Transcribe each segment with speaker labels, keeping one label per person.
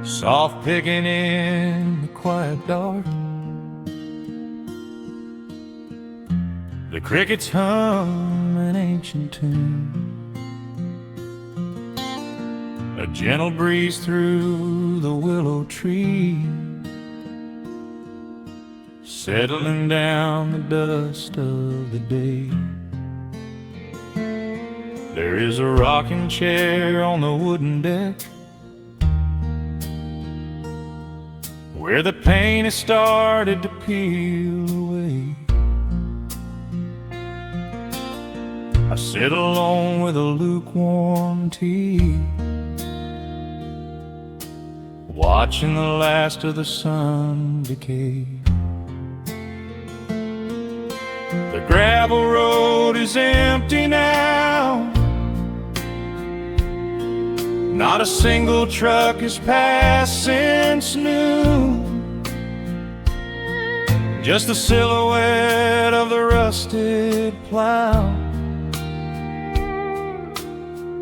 Speaker 1: soft picking in the quiet dark. The crickets hum an ancient tune, a gentle breeze through the willow tree, settling down the dust of the day. There is a rocking chair on the wooden deck, where the paint has started to peel away. I sit alone with a lukewarm tea, watching the last of the sun decay. The gravel road is empty now, not a single truck has passed since noon, just the silhouette of the rusted plow,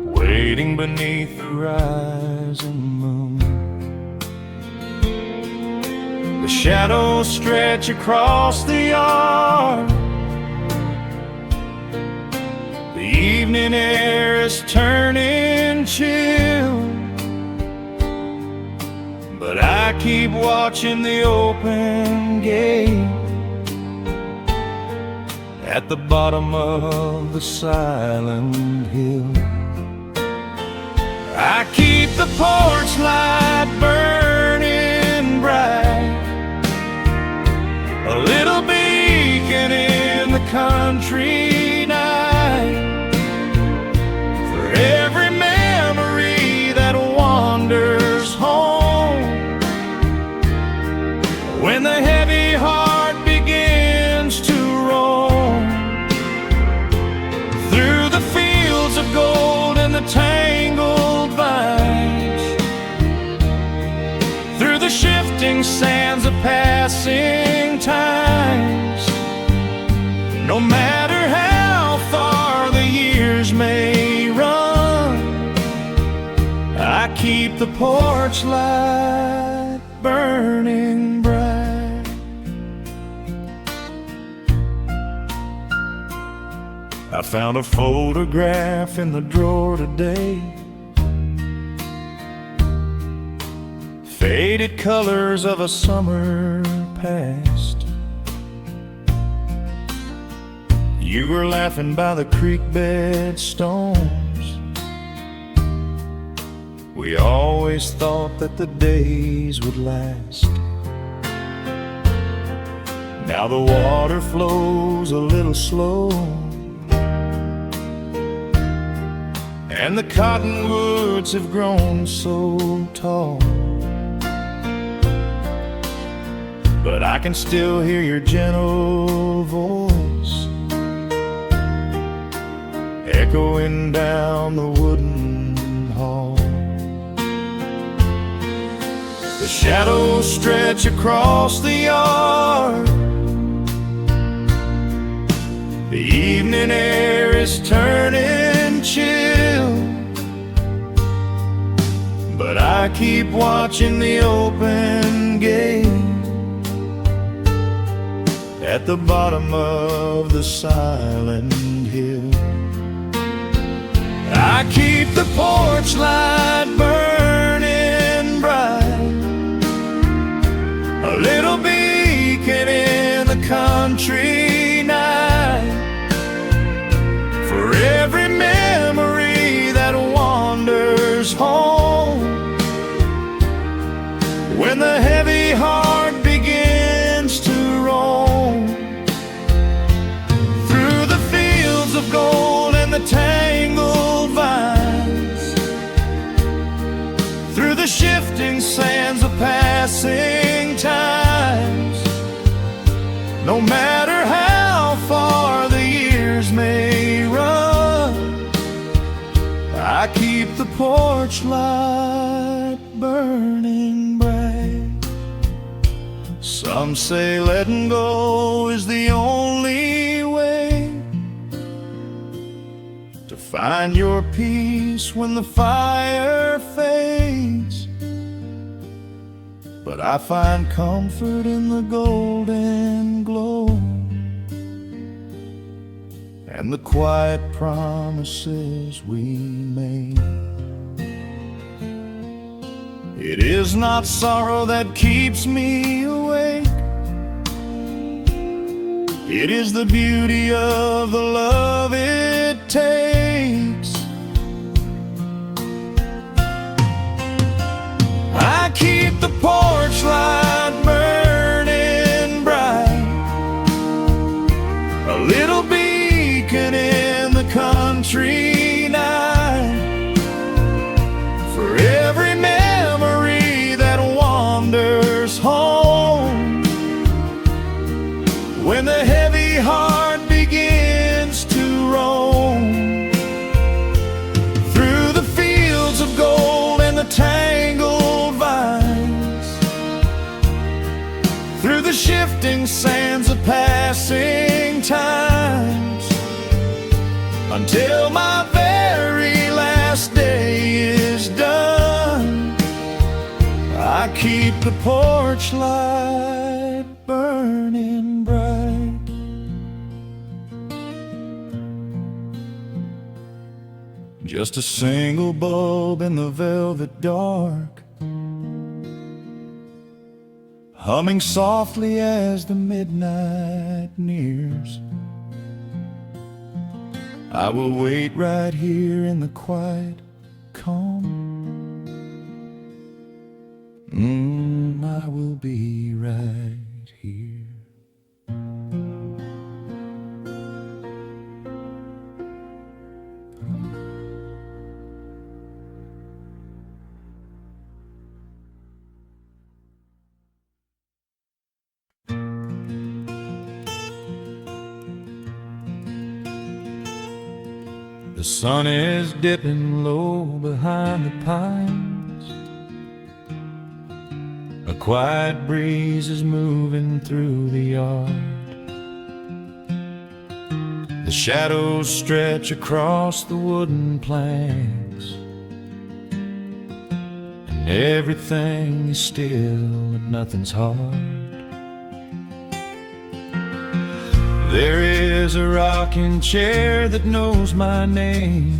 Speaker 1: waiting beneath the rising moon. The shadows stretch across the yard, the evening air is turning chill, but I keep watching the open gate at the bottom of the silent hill. I keep the porch light burning bright, a little beacon in the country night, for every memory that wanders home, when the heavy heart begins to roam through the fields of gold and the tangled vines, through the shifting sands of passing times. No matter how far the years may run, I keep the porch light burning bright. I found a photograph in the drawer today, faded colors of a summer past. You were laughing by the creek bed stones. We always thought that the days would last. Now the water flows a little slow, and the cottonwoods have grown so tall, but I can still hear your gentle voice echoing down the wooden hall. The shadows stretch across the yard, the evening air is turning chill, but I keep watching the open gate at the bottom of the silent hill. I keep the porch light burning bright, a little beacon in the country night, for every memory that wanders home, when the heavy heart begins to roam through the fields of gold and the tangled vines, through the shifting sands of passing times. No matter how far the years may run, I keep the porch light burning bright. Some say letting go is the only way to find your peace when the fire fades. but I find comfort in the golden glow and the quiet promises we made. It is not sorrow that keeps me awake. It is the beauty of the love it takes. I keep the porch light burning bright, a little beacon in the country night, for every memory that wanders home. When the heavy heart begins to roam through the fields of gold and the tangled vines, through the shifting sands of passing times, until my very last day is done, I keep the porch light burning bright. Just a single bulb in the velvet dark, humming softly as the midnight nears. I will wait right here in the quiet calm. I will be right here. The sun is dipping low behind the pines. A quiet breeze is moving through the yard. The shadows stretch across the wooden planks, and everything is still and nothing's hard. There is a rocking chair that knows my name.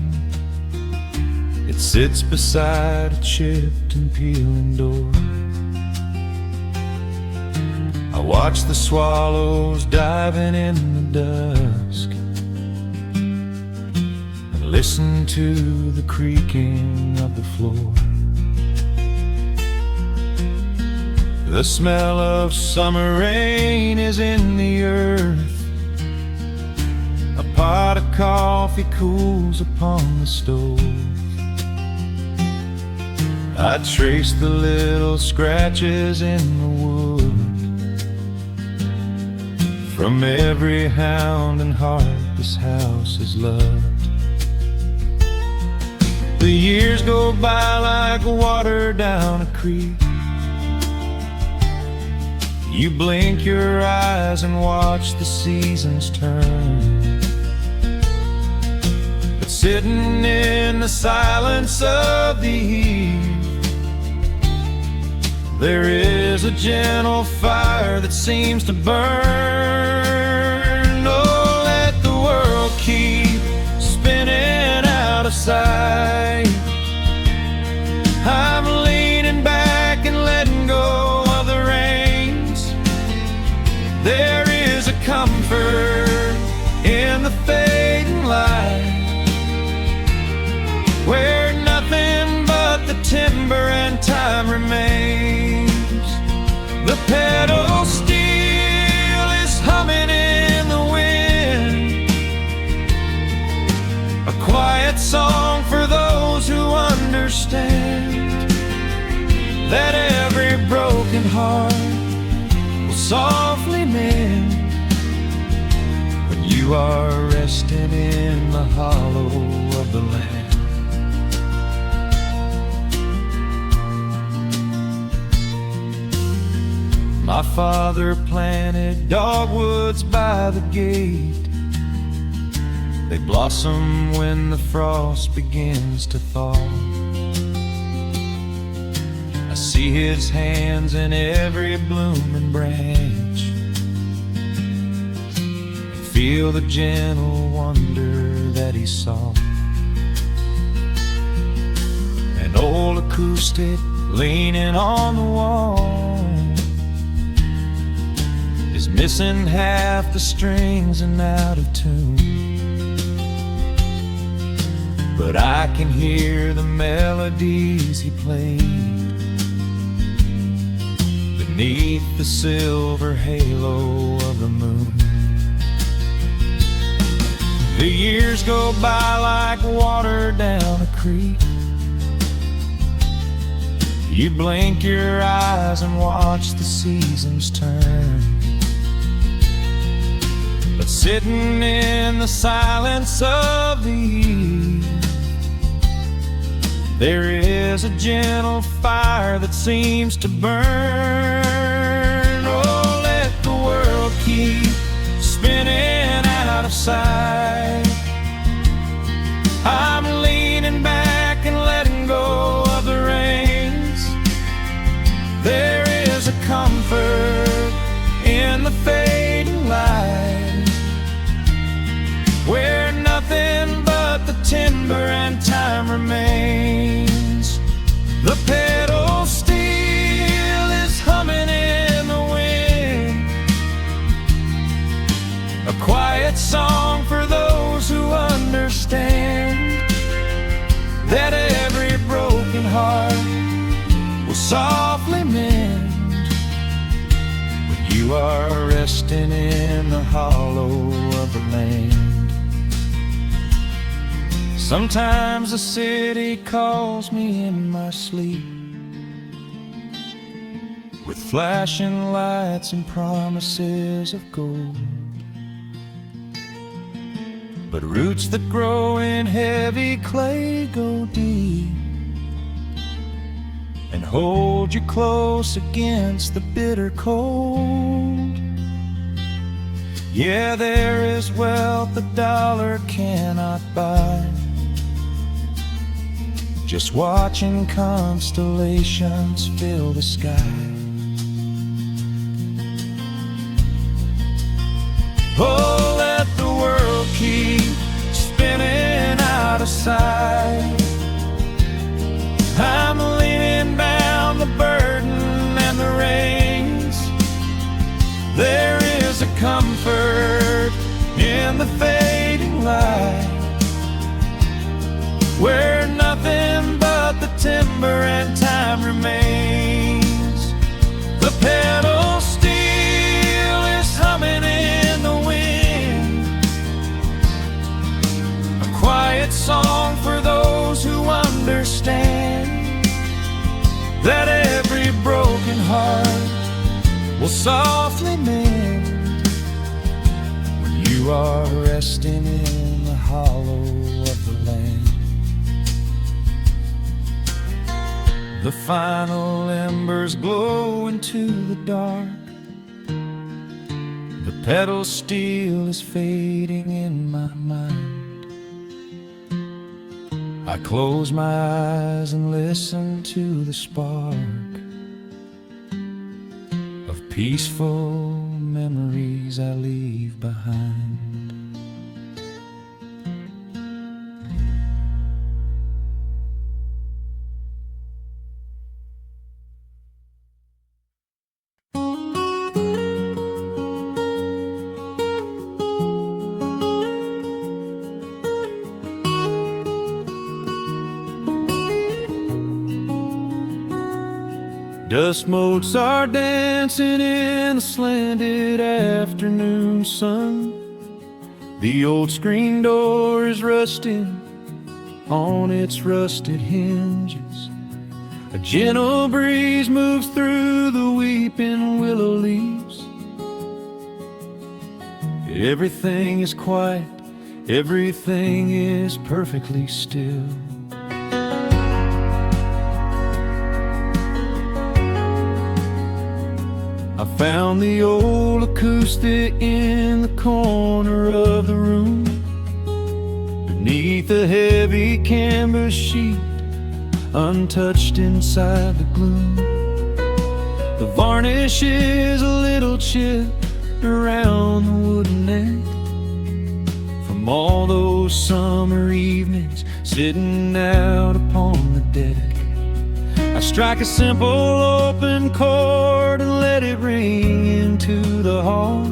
Speaker 1: It sits beside a chipped and peeling door. I watch the swallows diving in the dusk and listen to the creaking of the floor. The smell of summer rain is in the earth. A pot of coffee cools upon the stove. I trace the little scratches in the wood from every hound and heart this house has loved. The years go by like water down a creek. You blink your eyes and watch the seasons turn. Sitting in the silence of the eve, there is a gentle fire that seems to burn. Oh, let the world keep spinning out of sight. I'm leaning back and letting go of the reins. There is a comfort in the fading light, where nothing but the timber and time remains. The pedal steel is humming in the wind, a quiet song for those who understand that every broken heart will softly mend when you are resting in the hollow of the land. My father planted dogwoods by the gate. They blossom when the frost begins to thaw. I see his hands in every blooming branch, and feel the gentle wonder that he saw. An old acoustic leaning on the wall is missing half the strings and out of tune, but I can hear the melodies he played beneath the silver halo of the moon. The years go by like water down a creek. You blink your eyes and watch the seasons turn, but sitting in the silence of the eve, there is a gentle fire that seems to burn. Oh, let the world keep spinning out of sight. I'm leaning back and letting go of the reins. There is a comfort in the fading light, where nothing but the timber and time remains. The pedal steel is humming in the wind, a quiet song for those who understand that every broken heart will softly mend when you are resting in the hollow of the land. Sometimes the city calls me in my sleep, with flashing lights and promises of gold, but roots that grow in heavy clay go deep and hold you close against the bitter cold. Yeah, there is wealth a dollar cannot buy, just watching constellations fill the sky. Oh, let the world keep spinning out of sight. I'm leaning down the burden and the reins. There is a comfort in the fading light, where nothing but the timber and time remains. The pedal steel is humming in the wind, a quiet song for those who understand that every broken heart will softly mend when you are resting in the hollow of the land. The final embers glow into the dark. The pedal steel is fading in my mind. I close my eyes and listen to the spark of peaceful memories I leave behind. Dust motes are dancing in the slanted afternoon sun. The old screen door is rusting on its rusted hinges. A gentle breeze moves through the weeping willow leaves. Everything is quiet, everything is perfectly still. I found the old acoustic in the corner of the room, beneath a heavy canvas sheet, untouched inside the gloom. The varnish is a little chipped around the wooden neck from all those summer evenings sitting out upon the deck. I strike a simple open chord and let it ring into the hall.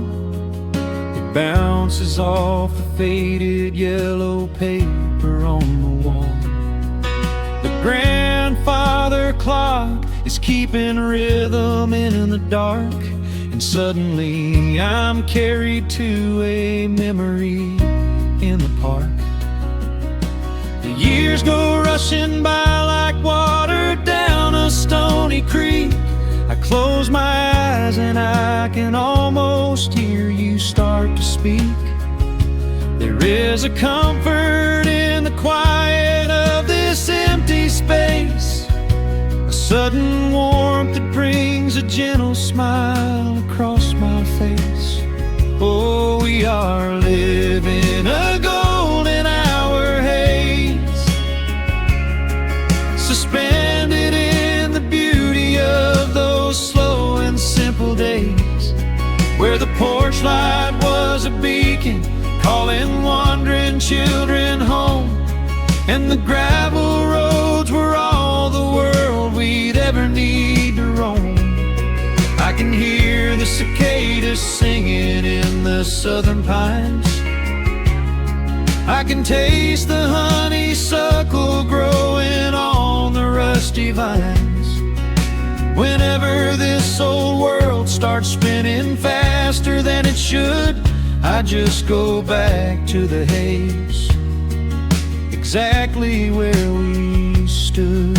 Speaker 1: It bounces off the faded yellow paper on the wall. The grandfather clock is keeping rhythm in the dark, and suddenly I'm carried to a memory in the park. The years go rushing by like water down a stony creek. I close my eyes and I can almost hear you start to speak. There is a comfort in the quiet of this empty space, a sudden warmth that brings a gentle smile across my face. Oh, we are living a golden hour haze, suspended in the beauty of those slow and simple days, where the porch light was a beacon calling wandering children home, and the gravel roads were all the world we'd ever need to roam. I can hear the cicadas singing in the southern pines. I can taste the honeysuckle growing on the rusty vines. Whenever this old world starts spinning faster than it should, I just go back to the haze, exactly where we stood.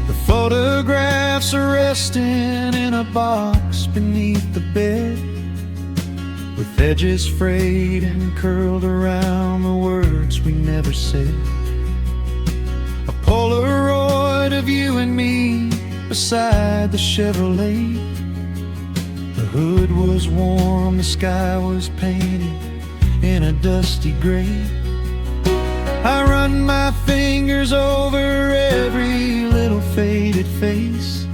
Speaker 1: The photographs are resting in a box beneath the bed, with edges frayed and curled around the words we never said. A Polaroid of you and me beside the Chevrolet. The hood was warm, the sky was painted in a dusty gray. I run my fingers over every little faded face,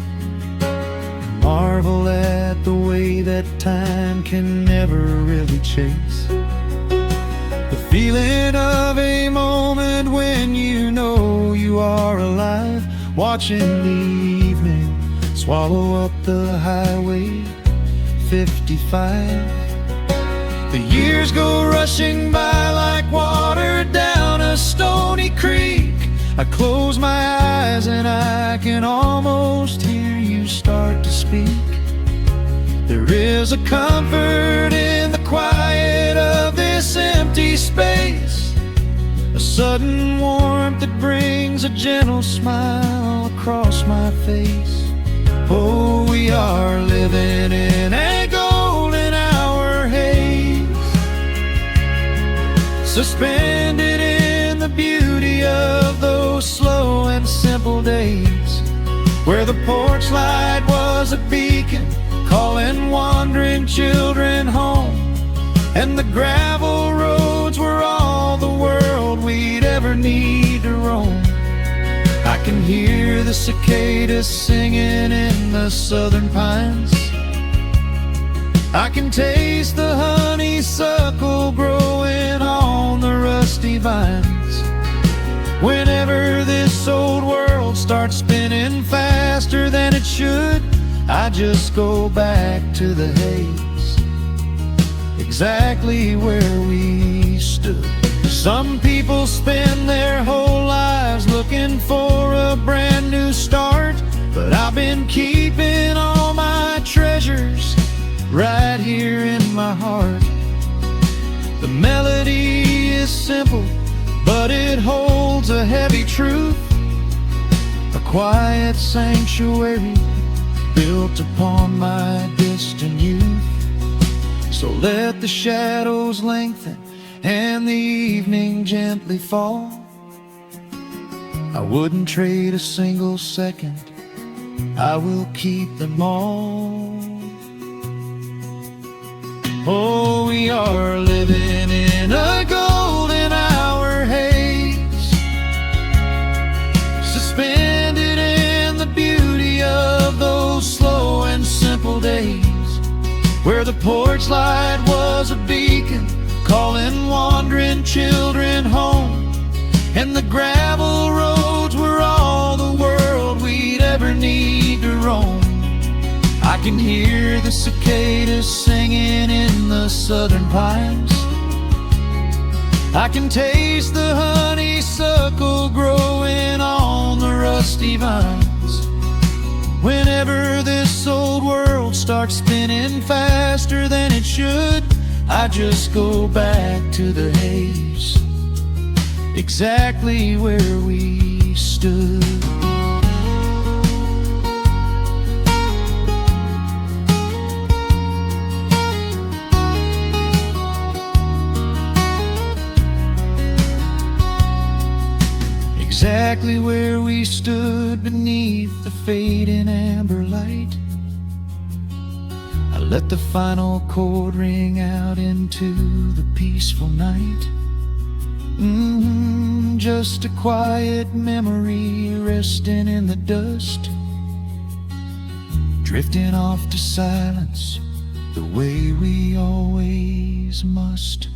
Speaker 1: marvel at the way that time can never really chase. The feeling of a moment when you know you are alive, watching the evening swallow up the highway 55. The years go rushing by like water down a stony creek. I close my eyes and I can almost hear you start to speak. There is a comfort in the quiet of this empty space, a sudden warmth that brings a gentle smile across my face. Oh, we are living in a golden hour haze, suspended in the beauty of those slow and simple days, where the porch light was a beacon calling wandering children home, and the gravel roads were all the world we'd ever need to roam. I can hear the cicadas singing in the southern pines. I can taste the honeysuckle growing on the rusty vines. Whenever this old world starts spinning faster than it should, I just go back to the haze, exactly where we stood. Some people spend their whole lives looking for a brand new start, but I've been keeping all my treasures right here in my heart. The melody is simple, but it holds a heavy truth, a quiet sanctuary built upon my distant youth. So let the shadows lengthen and the evening gently fall. I wouldn't trade a single second, I will keep them all. Oh, we are living in a golden hour haze, suspended in the beauty of those slow and simple days, where the porch light was a beacon calling wandering children home, and the gravel roads were all the world we'd ever need to roam. I can hear the cicadas singing in the southern pines. I can taste the honeysuckle growing on the rusty vines. Whenever this old world starts spinning faster than it should, I just go back to the haze, exactly where we stood. Exactly where we stood beneath the fading amber light. I let the final chord ring out into the peaceful night. Just a quiet memory resting in the dust, drifting off to silence the way we always must.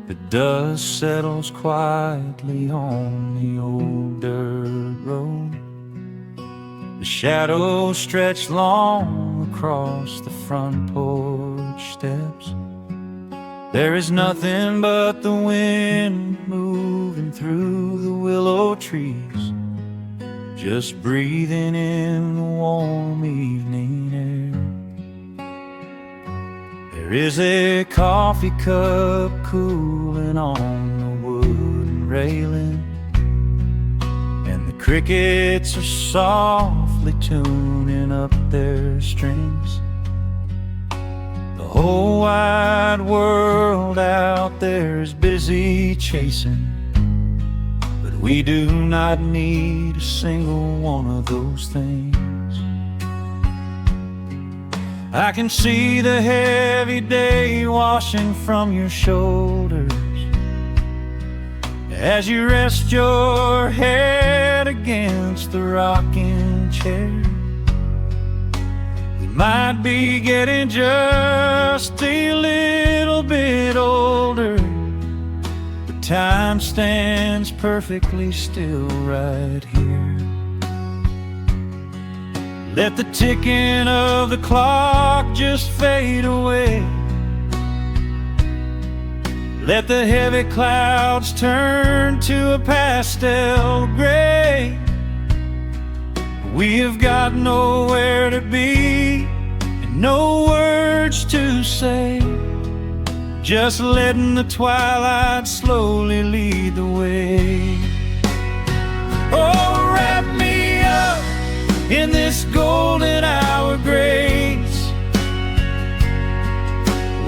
Speaker 1: The dust settles quietly on the old dirt road. The shadows stretch long across the front porch steps. There is nothing but the wind moving through the willow trees, just breathing in the warm evening air. There is a coffee cup cooling on the wooden railing, and the crickets are softly tuning up their strings. The whole wide world out there is busy chasing, but we do not need a single one of those things. I can see the heavy day washing from your shoulders as you rest your head against the rocking chair. We might be getting just a little bit older, but time stands perfectly still right here. Let the ticking of the clock just fade away. Let the heavy clouds turn to a pastel gray. We have got nowhere to be and no words to say, just letting the twilight slowly lead the way. Oh, wrap me up in this golden hour grace,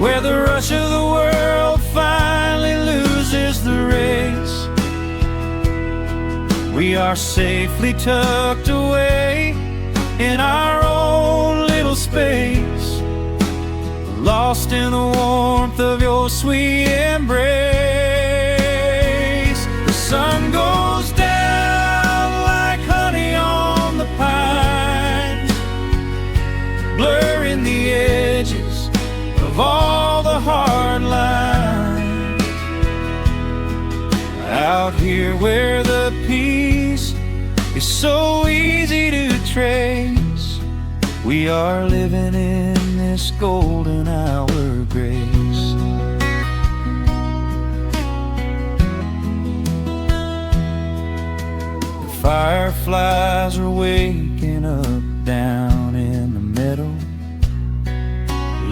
Speaker 1: where the rush of the world finally loses the race. We are safely tucked away in our own little space, lost in the warmth of your sweet embrace. The sun goes down like honey on the pines, blurring the edges of all the hard lines. Out here where the peace is so easy to trace, we are living in this golden hour grace. The fireflies are waking up down in the meadow,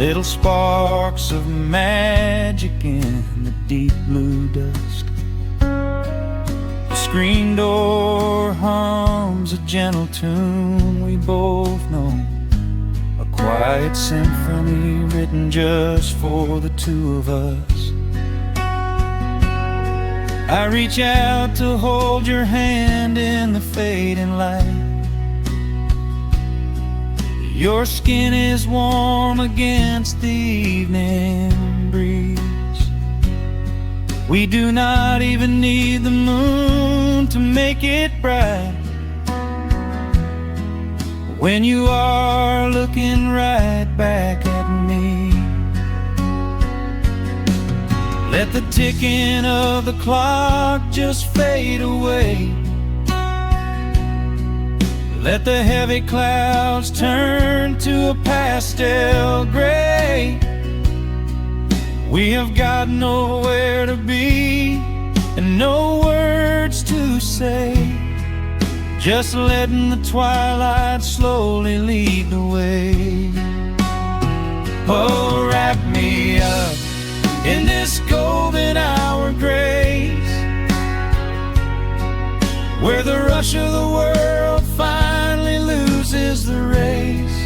Speaker 1: little sparks of magic in the deep blue dusk. The screen door hums a gentle tune we both know, a quiet symphony written just for the two of us. I reach out to hold your hand in the fading light. Your skin is warm against the evening breeze. We do not even need the moon to make it bright, when you are looking right back at me. Let the ticking of the clock just fade away. Let the heavy clouds turn to a pastel gray. We have got nowhere to be and no words to say, just letting the twilight slowly lead the way. Oh, wrap me up in this golden hour grace, where the rush of the world finally loses the race.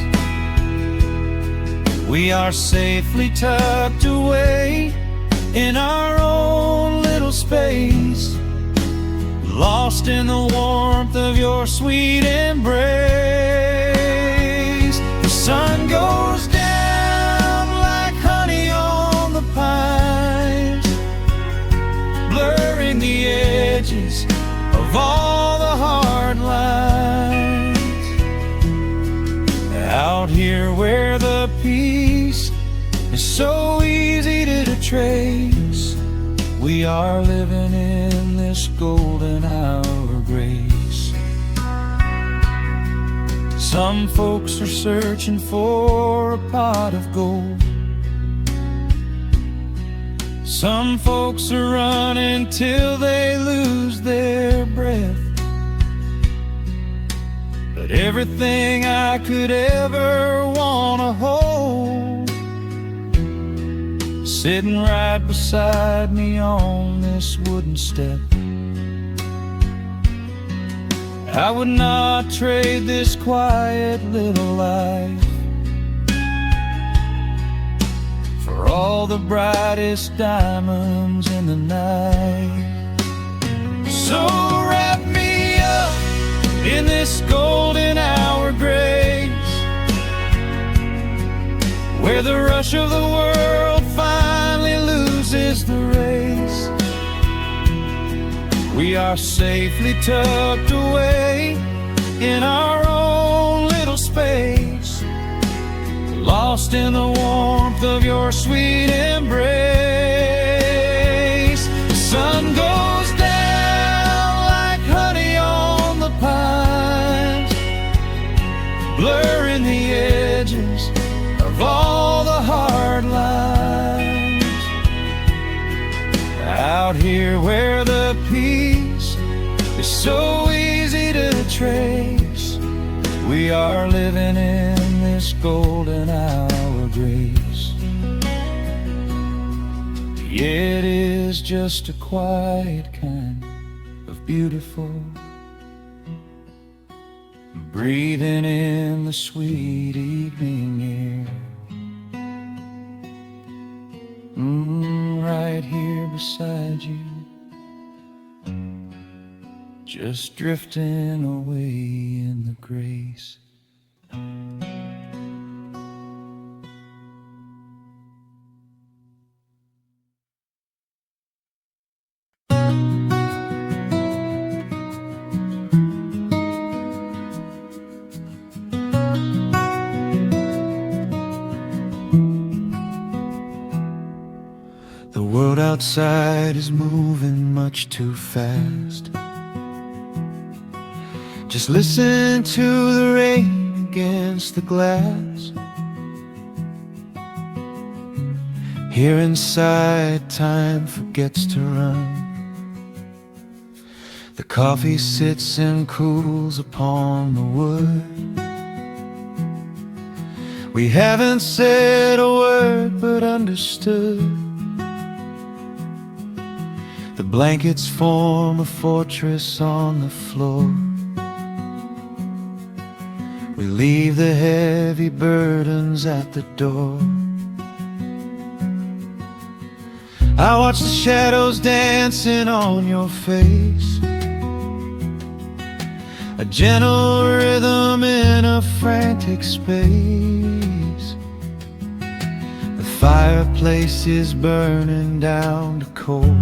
Speaker 1: We are safely tucked away in our own little space, lost in the warmth of your sweet embrace. The sun goes down like honey on the pines, blurring the edges of all the hard lines. Out here where the peace is so easy to trace, we are living in this golden hour grace. Some folks are searching for a pot of gold. Some folks are running till they lose their breath. But everything I could ever want to hold, sitting right beside me on this wooden step. I would not trade this quiet little life for all the brightest diamonds in the night. So wrap me up in this golden hour grace, where the rush of the world finally loses the race. We are safely tucked away in our own little space, lost in the warmth of your sweet embrace. The sun goes down like honey on the pines, blurring the edges of all the hard lines. Out here where the peace is so easy to trace, we are living in this golden hour grace. It is just a quiet kind of beautiful, breathing in the sweet evening air. Right here beside you, just drifting away in the grace. The world outside is moving much too fast. Just listen to the rain against the glass. Here inside, time forgets to run. The coffee sits and cools upon the wood. We haven't said a word word but understood. The blankets form a fortress on the floor. We leave the heavy burdens at the door. I watch the shadows dancing on your face, a gentle rhythm in a frantic space. The fireplace is burning down to coal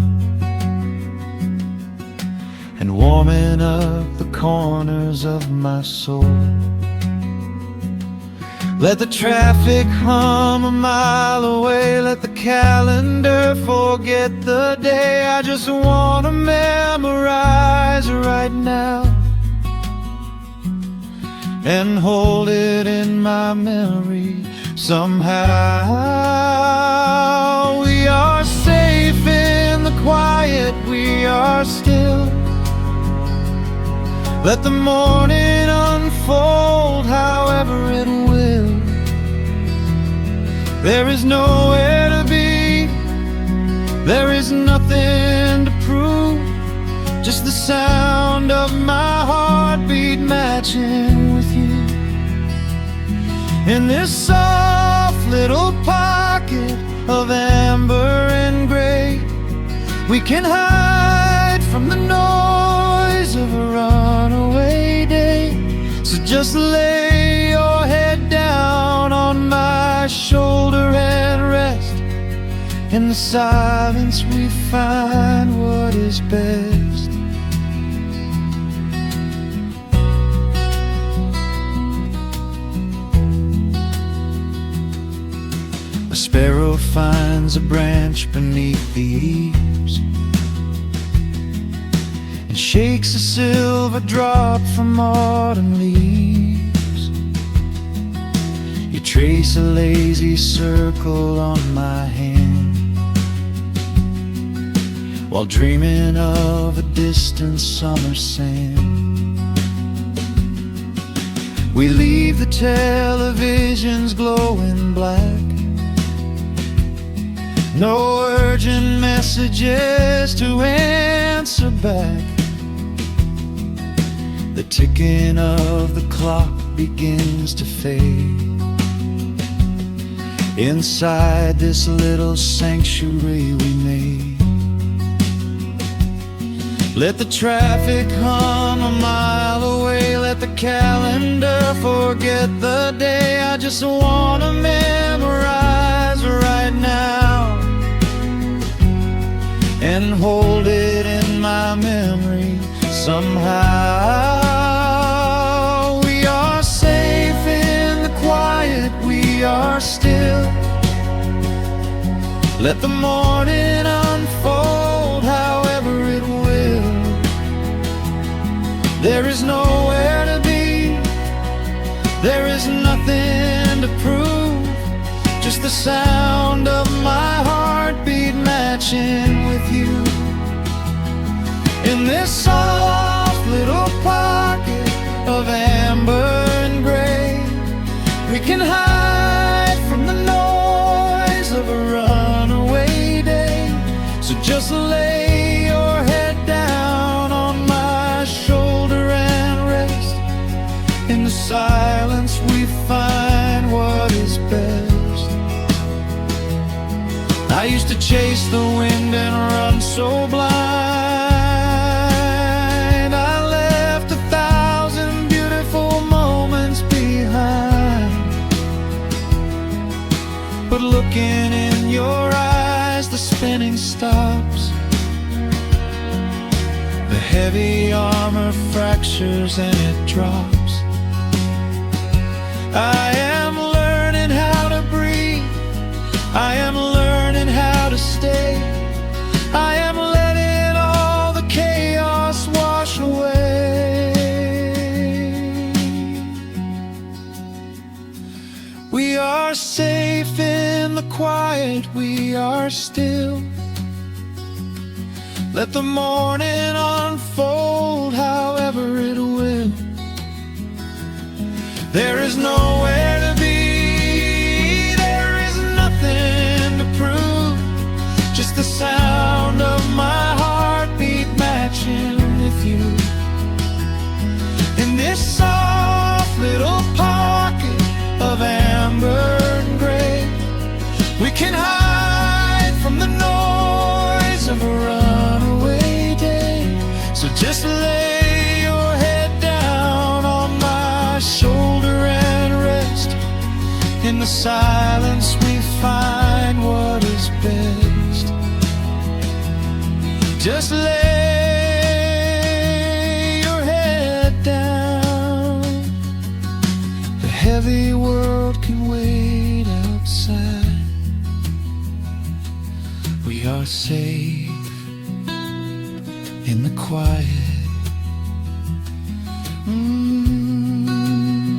Speaker 1: and warming up the corners of my soul. Let the traffic hum a mile away, let the calendar forget the day. I just wanna memorize right now and hold it in my memory somehow. We are safe in the quiet, we are still. Let the morning unfold however it will. There is nowhere to be, there is nothing to prove, just the sound of my heartbeat matching with you. In this soft little pocket of amber and gray, we can hide from the noise of a runaway day. So just lay your head down on my shoulder and rest. In the silence we find what is best. A sparrow finds a branch beneath the eaves and shakes a silver drop from autumn leaves. You trace a lazy circle on my hand while dreaming of a distant summer sand. We leave the televisions glowing black, no urgent messages to answer back. The ticking of the clock begins to fade inside this little sanctuary we made. Let the traffic hum a mile away, let the calendar forget the day. I just wanna memorize right now and hold it in my memory somehow. We are safe in the quiet, we are still. Let the morning unfold however it will. There is nowhere to be, there is nothing to prove, just the sound of my heartbeat matching with you. In this soft little pocket of amber and gray, we can hide from the noise of a runaway day. So just lay your head down on my shoulder and rest. In the silence we find what is best. I used to chase the wind and run so blind. I left 1,000 beautiful moments behind. But looking in your eyes, the spinning stops. The heavy armor fractures and it drops. I am learning how to breathe, I am learning how to stay, I am letting all the chaos wash away. We are safe in the quiet, we are still. Let the morning unfold however it will. There is nowhere to be, there is nothing watching with you. In this soft little pocket of amber and gray, we can hide from the noise of a runaway day. So just lay your head down on my shoulder and rest. In the silence we find what is best. Just lay your head down. The heavy world can wait outside. We are safe in the quiet.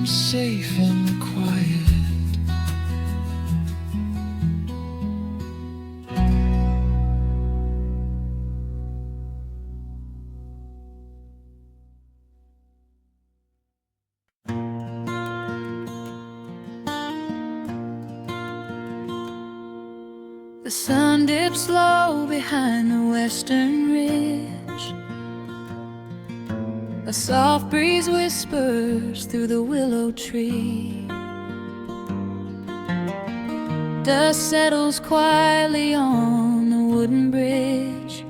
Speaker 1: Safe in the quiet.
Speaker 2: The sun dips low behind the western ridge. A soft breeze whispers through the willow tree. Dust settles quietly on the wooden bridge.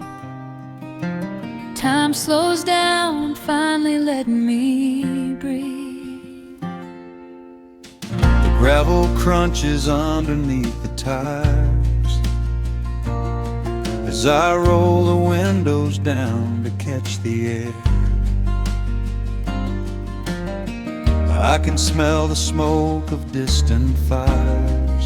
Speaker 2: Time slows down, finally letting me breathe.
Speaker 1: The gravel crunches underneath the tires as I roll the windows down to catch the air. I can smell the smoke of distant fires,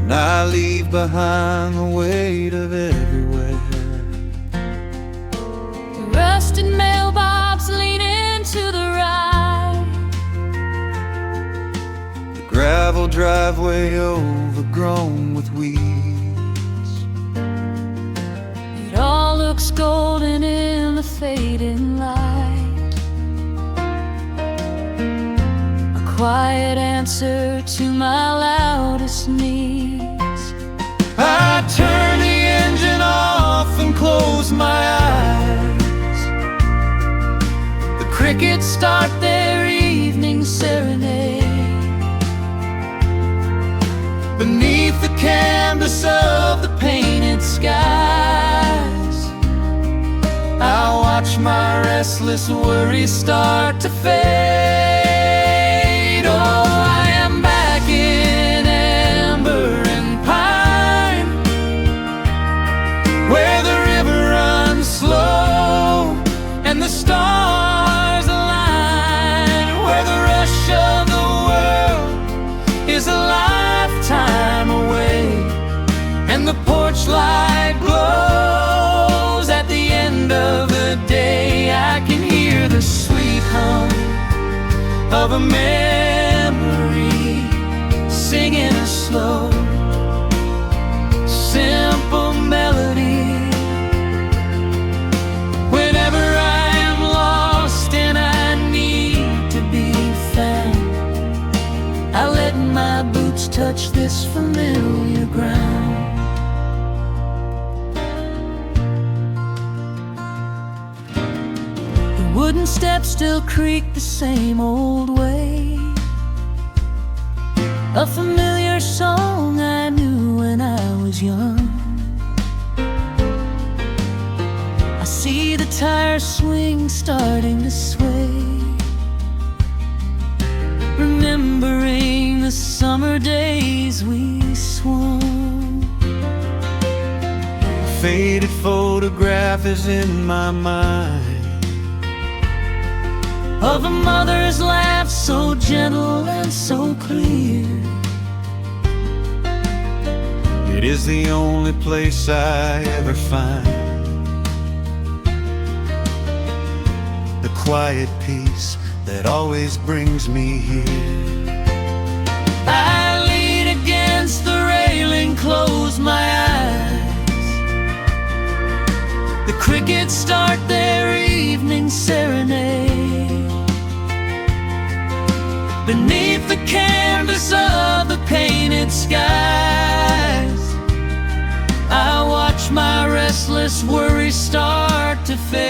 Speaker 1: and I leave behind the weight of everywhere.
Speaker 2: The rusted mailbox leaning to the right.
Speaker 1: The gravel driveway overgrown with weeds.
Speaker 2: It all looks golden in the fading light. A quiet answer to my loudest needs.
Speaker 1: I turn the engine off and close my eyes. The crickets start their evening serenade. Beneath the canvas of the painted skies, I watch my restless worries start to fade. Oh, I am back in amber and pine, where the river runs slow and the stars align, where the rush of the world is a lifetime away, and the porch light glows at the end of the day. I can hear the sweet hum of a memory singing a slow, simple melody. Whenever I am lost and I need to be found, I let my boots touch this familiar ground. The wooden steps still creak the same old way. A familiar song I knew when I was young. I see the tire swing starting to sway, remembering the summer days we swung. A faded photograph is in my mind
Speaker 2: of a mother's laugh so gentle and so clear.
Speaker 1: It is the only place I ever find the quiet peace that always brings me here.
Speaker 2: I lean against the railing, close my eyes. The crickets start their evening serenade. Beneath the canvas of the painted skies, I watch my
Speaker 1: restless worries start to fade.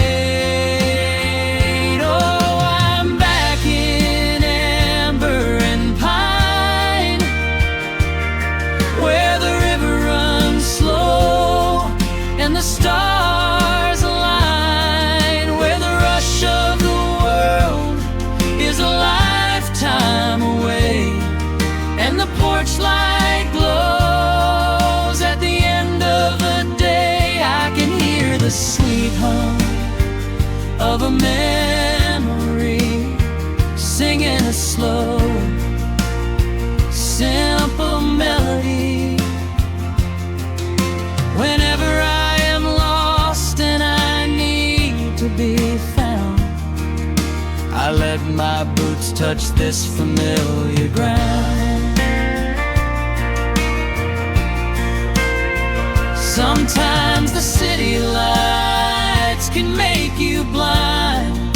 Speaker 1: Oh, I'm back in amber and pine, where the river runs slow and the stars align, where the rush of the world is a lifetime away, and the porch light glows at the end of the day. I can hear the sweet hum of a memory, singing a slow, simple melody. Whenever I am lost and I need to be found, I let my boots touch this familiar ground. Sometimes the city lights can make you blind,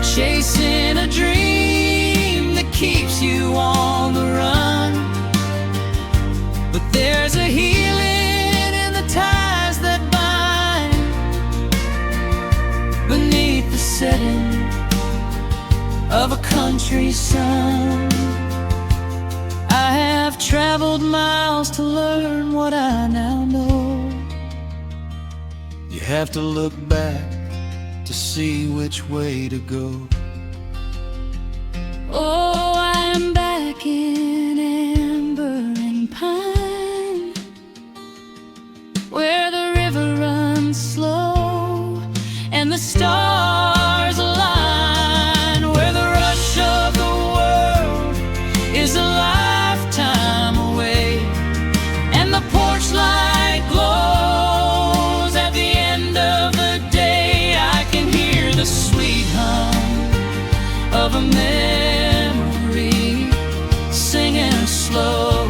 Speaker 1: chasing a dream that keeps you on the run. But there's a healing in the ties that bind beneath the setting of a country sun. I have traveled miles to learn what I now know. You have to look back to see which way to go. Oh, I'm back in amber and pine, where the river runs slow and the stars align, where the rush of the world is a lifetime away, and the porch light glows at the end of the day. I can hear the sweet hum of a memory, singing a slow,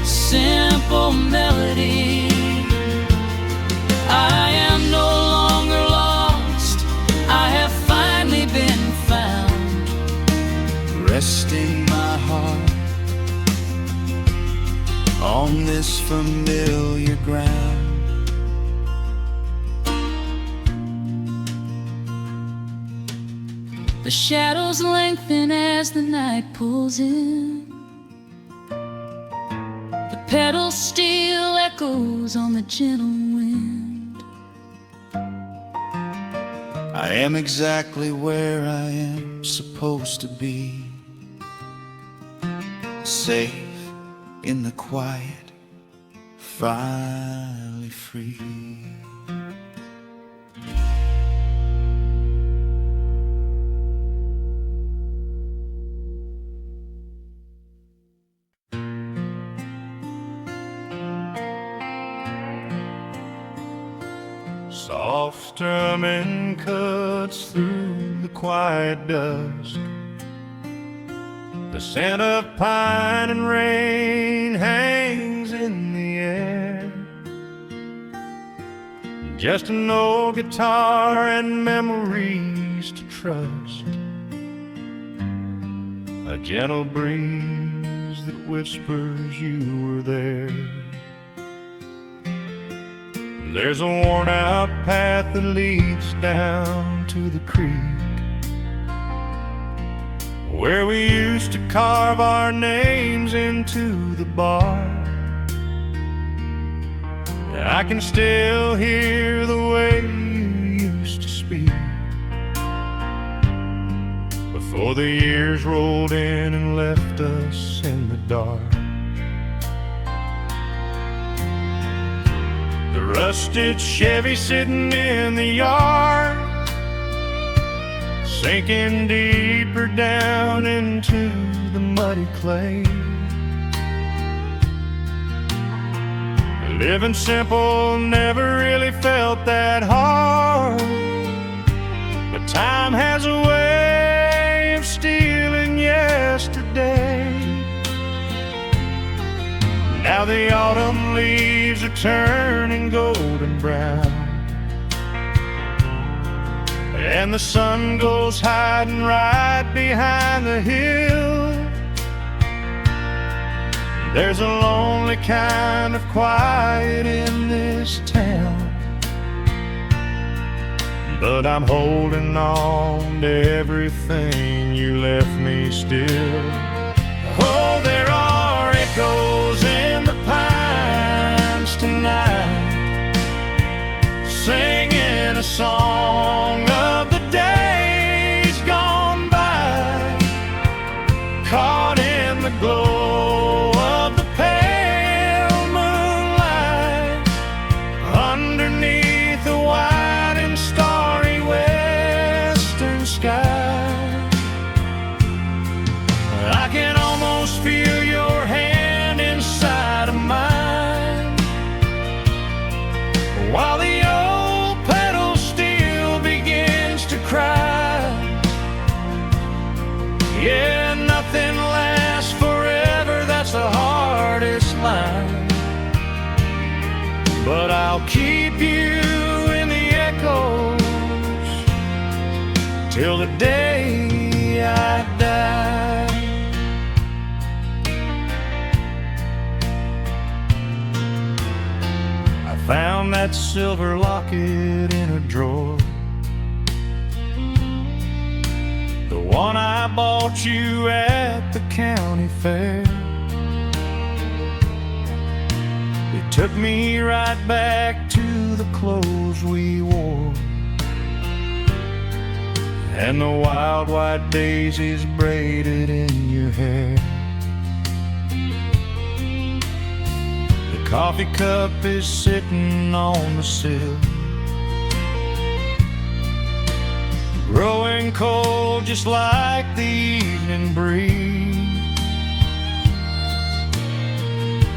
Speaker 1: simple melody. I am no longer lost, I have finally been found, resting my heart on this familiar ground. The shadows lengthen as the night pulls in. The pedal steel echoes on the gentle wind. I am exactly where I am supposed to be, safe in the quiet, finally free. Soft strumming cuts through the quiet dusk. The scent of pine and rain hangs in the air. Just an old guitar and memories to trust, a gentle breeze that whispers you were there. There's a worn-out path that leads down to the creek, where we used to carve our names into the bark. I can still hear the way you used to speak before the years rolled in and left us in the dark. The rusted Chevy sitting in the yard, sinking deeper down into the muddy clay. Living simple never really felt that hard, but time has a way of stealing yesterday. Now the autumn leaves are turning golden brown, and the sun goes hiding right behind the hill. There's a lonely kind of quiet in this town, but I'm holding on to everything you left me still. Oh, there are echoes in the pines tonight, singing a song of the days gone by, caught in the glow of the pale moonlight, underneath the wide and starry western sky. I can almost feel your hand inside of mine, while the old pedal steel begins to cry. Yeah, nothing lasts forever, that's the hardest line, but I'll keep you in the echoes till the day I die. I found that silver locket in a drawer, the one I bought you at the county fair. It took me right back to the clothes we wore, and the wild white daisies braided in your hair. The coffee cup is sitting on the sill, growing cold just like the evening breeze.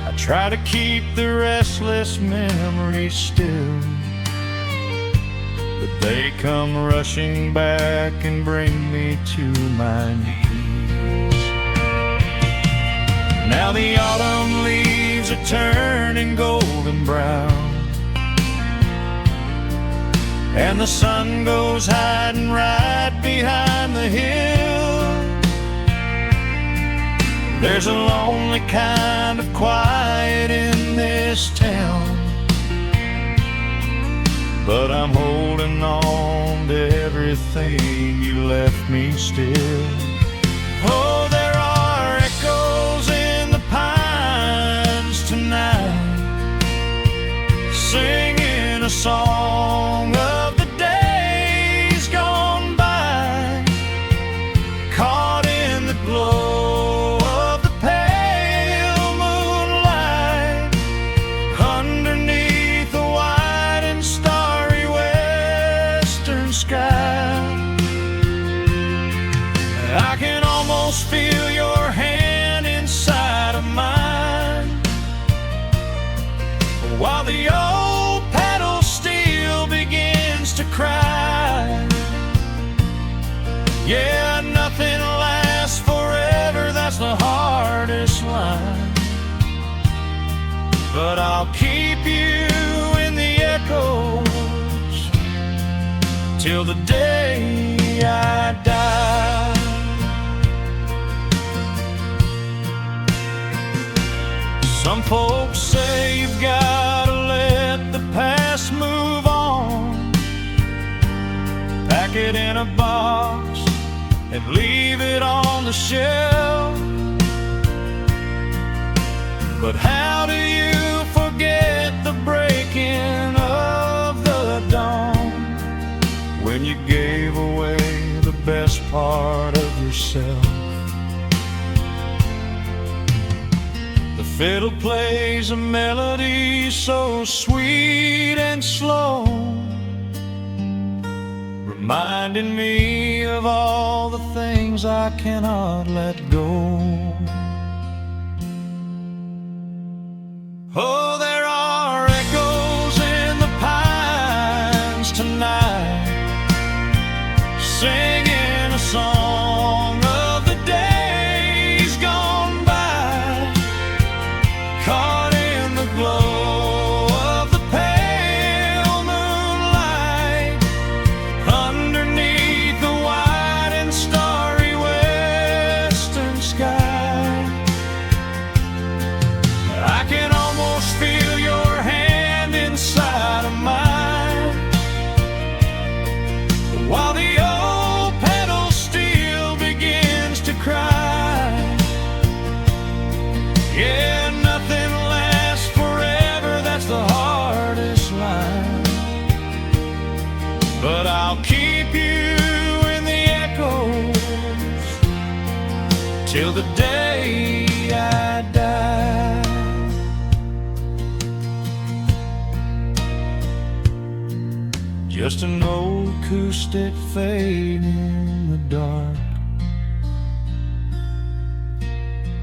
Speaker 1: I try to keep the restless memories still, but they come rushing back and bring me to my knees. Now the autumn leaves are turning golden brown, and the sun goes hiding right behind the hill. There's a lonely kind of quiet in this town, but I'm holding on to everything you left me still. Oh, there are echoes in the pines tonight, singing a song of the days gone by, caught in the glow of the pale moonlight, underneath the wide and starry western sky. I can almost feel your hand inside of mine, while the old pedal steel begins to cry. Yeah, nothing lasts forever, that's the hardest line, but I'll keep you in the echoes till the day I die. Some folks say you've got to let the past move on, pack it in a box and leave it on the shelf. But how do you forget the breaking of the dawn, when you gave away the best part of yourself? The fiddle plays a melody so sweet and slow, reminding me of all the things I cannot let go. Oh, there are echoes in the pines tonight, singing a song of the days gone by, caught in the glow of the pale moonlight, underneath the wide and starry western sky. I can almost feel but I'll keep you in the echoes till the day I die. Just an old acoustic fading in the dark,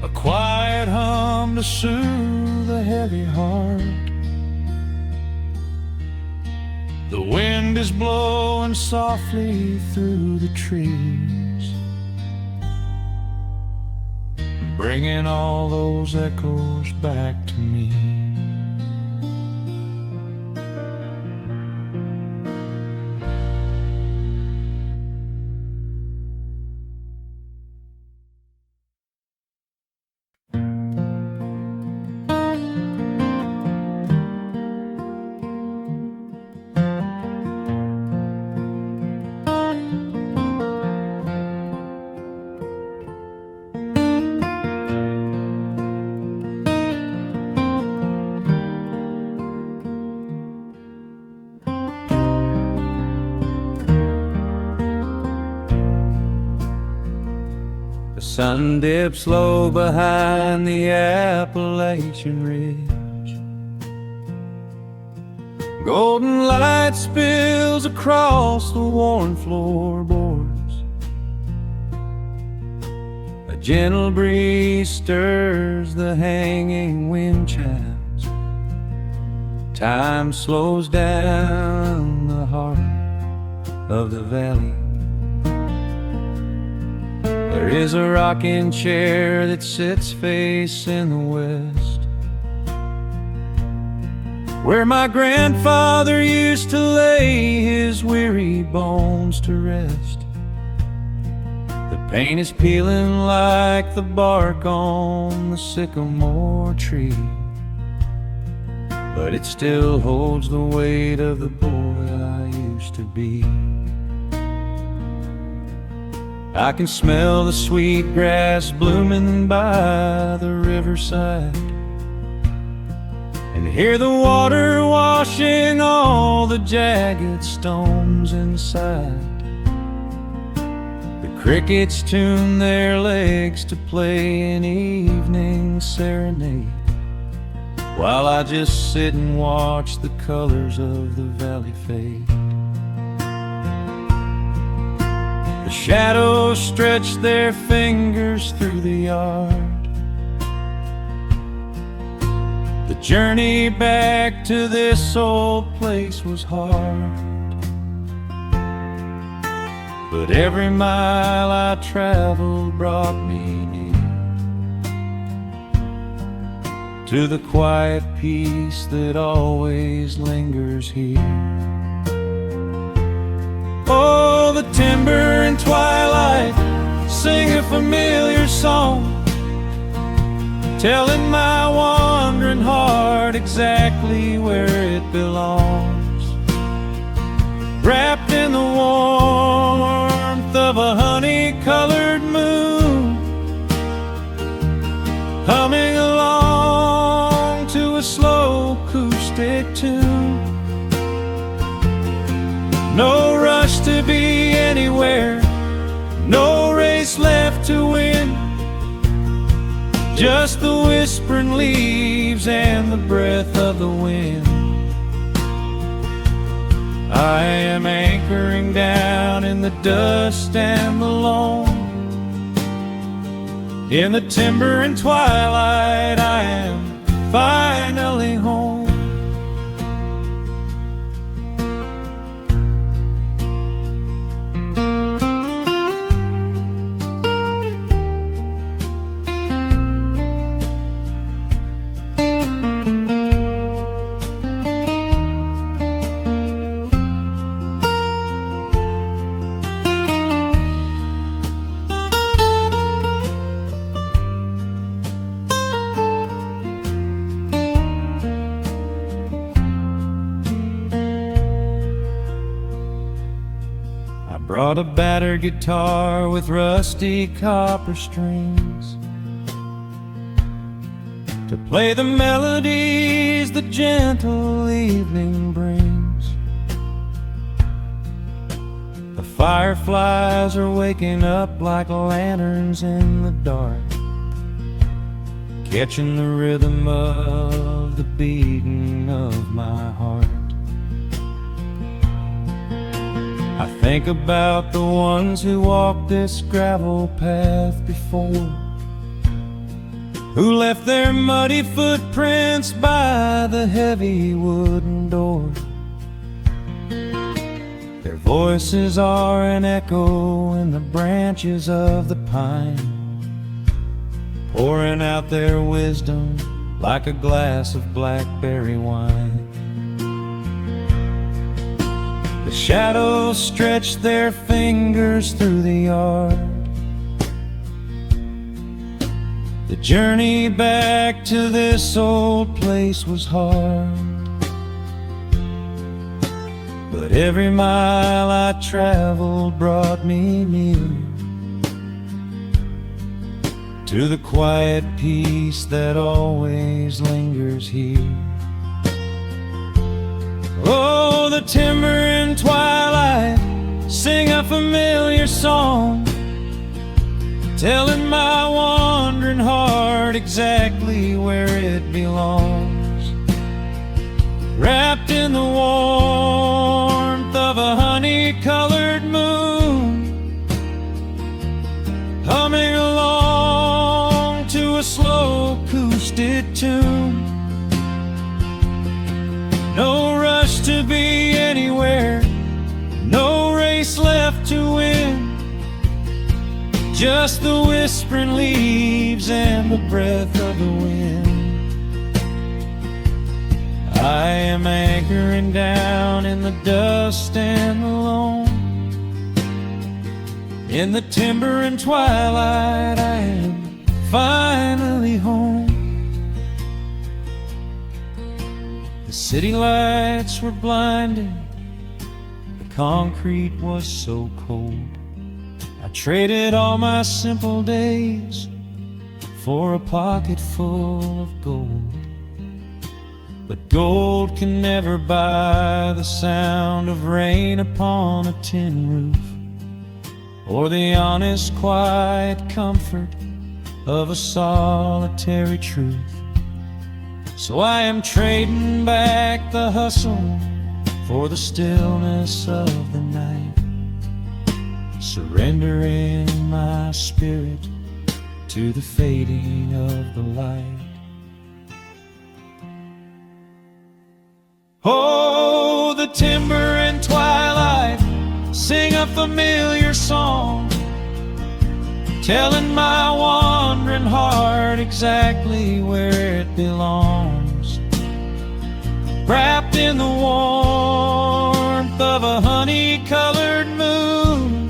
Speaker 1: a quiet hum to soothe a heavy heart. The wind is blowing softly through the trees, bringing all those echoes back to me. The sun dips low behind the Appalachian Ridge. Golden light spills across the worn floorboards. A gentle breeze stirs the hanging wind chimes. Time slows down the heart of the valley. There is a rocking chair that sits facing the west, where my grandfather used to lay his weary bones to rest. The paint is peeling like the bark on the sycamore tree, but it still holds the weight of the boy I used to be. I can smell the sweet grass blooming by the riverside, and hear the water washing all the jagged stones inside. The crickets tune their legs to play an evening serenade, while I just sit and watch the colors of the valley fade. The shadows stretch their fingers through the yard. The journey back to this old place was hard, but every mile I traveled brought me near to the quiet peace that always lingers here. Oh, the timber and twilight sing a familiar song, telling my wandering heart exactly where it belongs. Wrapped in the warmth of a honey-colored moon, humming along to a slow acoustic tune. No rush to be anywhere, no race left to win, just the whispering leaves and the breath of the wind. I am anchoring down in the dust and the loam. In the timber and twilight I am finally home. Brought a battered guitar with rusty copper strings to play the melodies the gentle evening brings. Fireflies are waking up like lanterns in the dark, catching the rhythm of the beating of my heart. I think about the ones who walked this gravel path before, who left their muddy footprints by the heavy wooden door. Their voices are an echo in the branches of the pine, pouring out their wisdom like a glass of blackberry wine. The shadows stretch their fingers through the yard. The journey back to this old place was hard, but every mile I traveled brought me near to the quiet peace that always lingers here. Oh, the timber and twilight sing a familiar song, telling my wandering heart exactly where it belongs. Wrapped in the warmth of a honey-colored moon, humming along to a slow acoustic tune. No rush to be anywhere, no race left to win, just the whispering leaves and the breath of the wind. I am anchoring down in the dust and alone. In the timber and twilight, I am finally home. The city lights were blinding, the concrete was so cold. I traded all my simple days for a pocket full of gold. But gold can never buy the sound of rain upon a tin roof, or the honest, quiet comfort of a solitary truth. So I am trading back the hustle for the stillness of the night, surrendering my spirit to the fading of the light. Oh, the timber and twilight sing a familiar song, telling my wandering heart exactly where it belongs. Wrapped in the warmth of a honey-colored moon,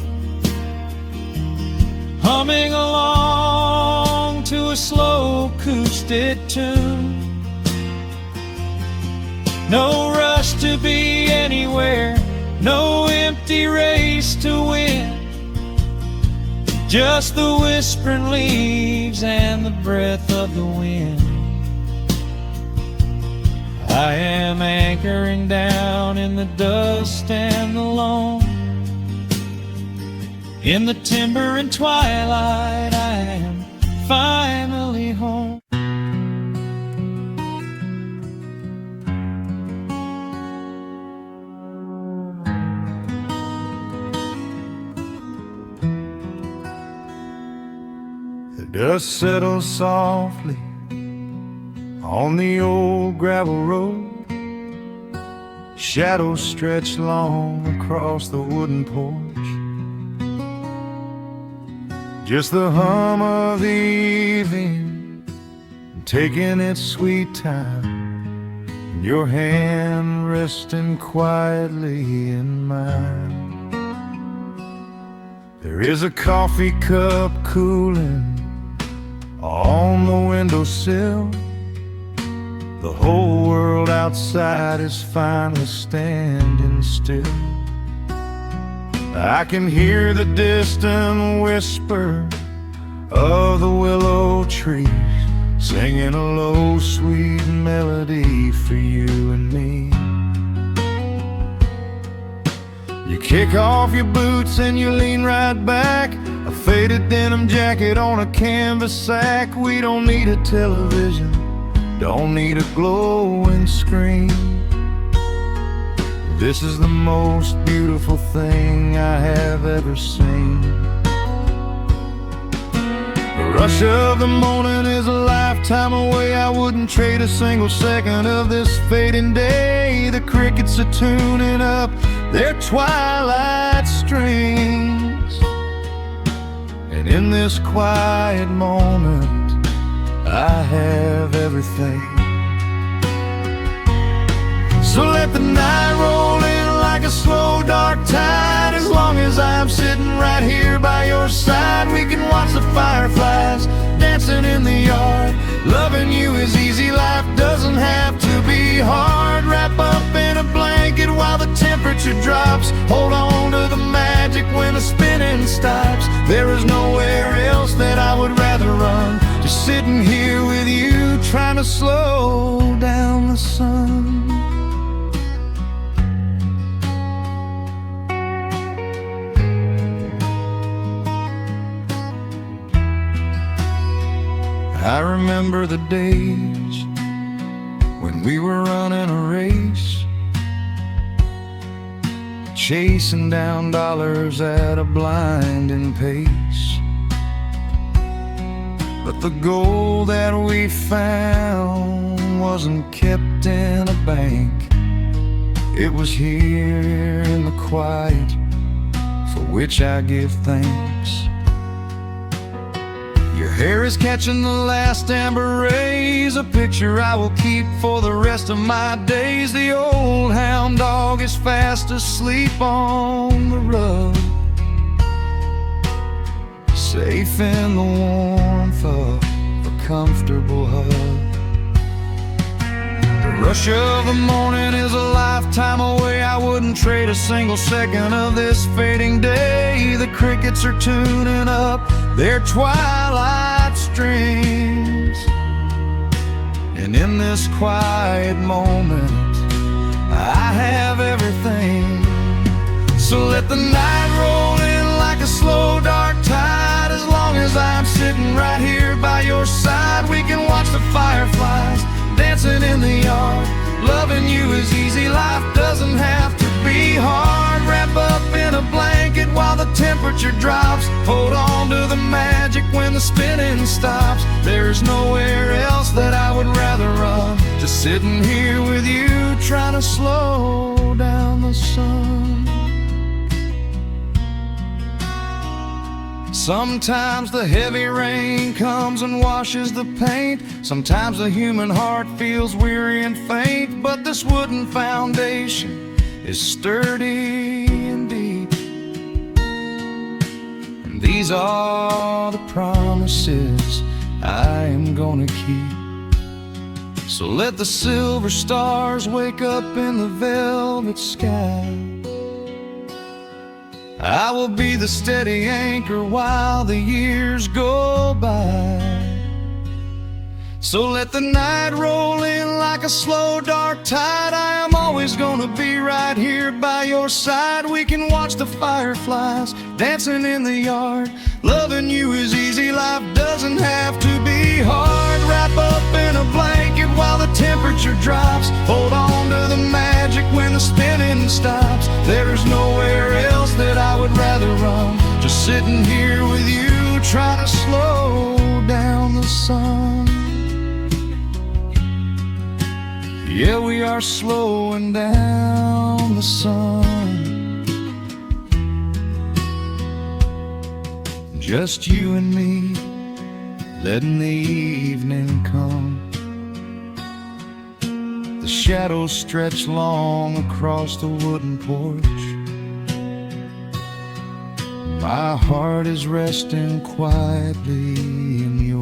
Speaker 1: humming along to a slow acoustic tune. No rush to be anywhere, no empty race to win, just the whispering leaves and the breath of the wind. I am anchoring down in the dust and the loam. In the timber and twilight, I am finally home. The dust settles softly on the old gravel road. Shadows stretch long across the wooden porch. Just the hum of the evening taking its sweet time, and your hand resting quietly in mine. There is a coffee cup cooling on the windowsill. The whole world outside is finally standing still. I can hear the distant whisper of the willow trees, singing a low, sweet melody for you and me. You kick off your boots and you lean right back, a faded denim jacket on a canvas sack. We don't need a television, don't need a glowing screen. This is the most beautiful thing I have ever seen. The rush of the morning is a lifetime away. I wouldn't trade a single second of this fading day. The crickets are tuning up their twilight strings, and in this quiet moment I have everything. So let the night roll in like a slow dark tide. As long as I'm sitting right here by your side, we can watch the fireflies dancing in the yard. Loving you is easy, life doesn't have to be hard. Wrap up in a blanket while the temperature drops. Hold on to the magic when the spinning stops. There is nowhere else that I would rather run. Just sitting here with you, trying to slow down the sun. I remember the days when we were running a race, chasing down dollars at a blinding pace. But the gold that we found wasn't kept in a bank. It was here in the quiet, for which I give thanks. Your hair is catching the last amber rays, a picture I will keep for the rest of my days. The old hound dog is fast asleep on the rug, safe in the warmth of a comfortable hug. The rush of the morning is a lifetime away. I wouldn't trade a single second of this fading day. The crickets are tuning up their twilight strings, and in this quiet moment I have everything. So let the night roll in like a slow dark tide. As long as I'm sitting right here by your side, we can watch the fireflies dancing in the yard. Loving you is easy, life doesn't have to be hard. Wrap up in a blanket while the temperature drops. Hold on to the magic when the spinning stops. There's nowhere else that I would rather run. Just sitting here with you, trying to slow down the sun. Sometimes the heavy rain comes and washes the paint. Sometimes the human heart feels weary and faint. But this wooden foundation is sturdy and deep, and these are the promises I am gonna keep. So let the silver stars wake up in the velvet sky. I will be the steady anchor while the years go by. So let the night roll in like a slow dark tide. I am always gonna be right here by your side. We can watch the fireflies dancing in the yard. Loving you is easy, life doesn't have to be hard. Wrap up in a blanket while the temperature drops. Hold on to the magic when the spinning stops. There's nowhere else that I would rather run. Just sitting here with you, trying to slow down the sun. Yeah, we are slowing down the sun. Just you and me, letting the evening come. The shadows stretch long across the wooden porch. My heart is resting quietly in your